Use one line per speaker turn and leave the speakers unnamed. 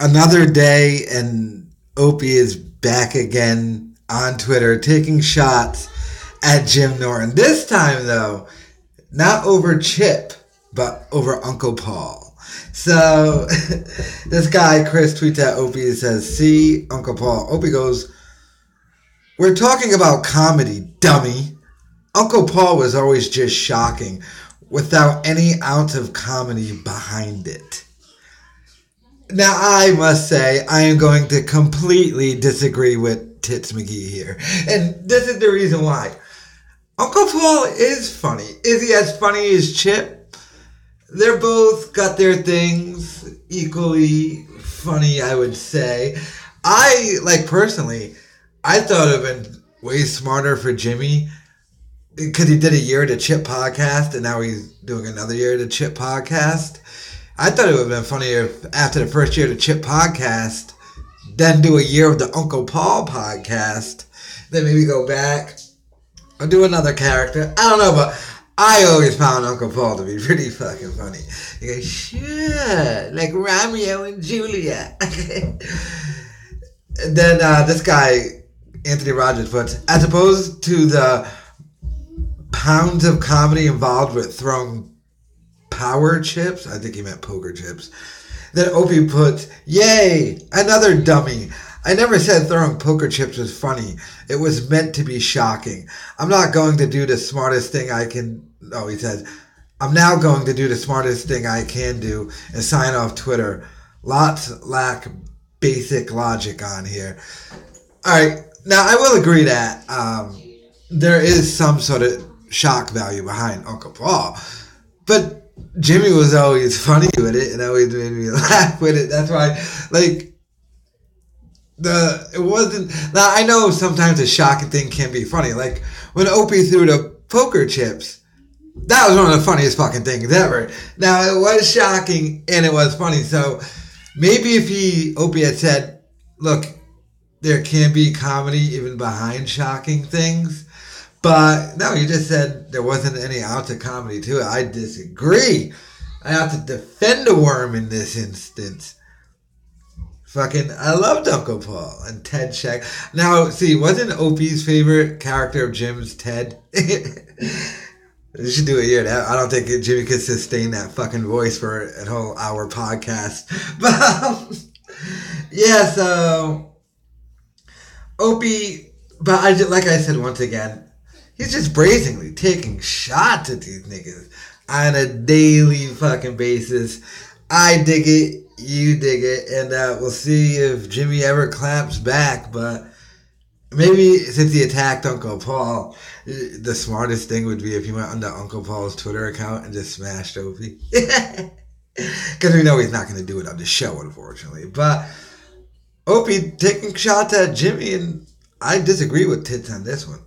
Another day, and Opie is back again on Twitter taking shots at Jim Norton. This time, though, not over Chip, but over Uncle Paul. So, this guy, Chris, tweets at Opie and says, "See, Uncle Paul." Opie goes, "We're talking about comedy, dummy. Uncle Paul was always just shocking, without any ounce of comedy behind it." Now, I must say, I am going to completely disagree with Tits McGee here. And this is the reason why. Uncle Paul is funny. Is he as funny as Chip? They're both got their things equally funny, I would say. Personally, I thought it would have been way smarter for Jimmy, because he did a year of the Chip podcast, and now he's doing another year of the Chip podcast. I thought it would have been funnier if after the first year of the Chip podcast, then do a year of the Uncle Paul podcast, then maybe go back or do another character. I don't know, but I always found Uncle Paul to be pretty fucking funny. He goes, "Sure, like Romeo and Juliet." And then this guy, Anthony Rogers, puts, "As opposed to the pounds of comedy involved with throwing power chips," I think he meant poker chips. Then Opie puts, "Yay, another dummy. I never said throwing poker chips was funny. It was meant to be shocking. I'm not going to do the smartest thing I can..." Oh, he says, "I'm now going to do the smartest thing I can do and sign off Twitter. Lots lack basic logic on here." All right. Now, I will agree that there is some sort of shock value behind Uncle Paul. But Jimmy was always funny with it and always made me laugh with it. That's why, it wasn't... Now, I know sometimes a shocking thing can be funny. Like, when Opie threw the poker chips, that was one of the funniest fucking things ever. Now, it was shocking and it was funny. So, maybe if Opie had said, "Look, there can be comedy even behind shocking things." But no, you just said there wasn't any ounce of comedy to it. I disagree. I have to defend a worm in this instance. I loved Uncle Paul and Ted Sheck. Now, see, wasn't Opie's favorite character of Jim's Ted? You should do a year. I don't think Jimmy could sustain that fucking voice for a whole hour podcast. But, yeah, so Opie, but like I said once again, he's just brazenly taking shots at these niggas on a daily fucking basis. I dig it. You dig it. And we'll see if Jimmy ever claps back. But maybe since he attacked Uncle Paul, the smartest thing would be if he went onto Uncle Paul's Twitter account and just smashed Opie. Because we know he's not going to do it on the show, unfortunately. But Opie taking shots at Jimmy, and I disagree with Tits on this one.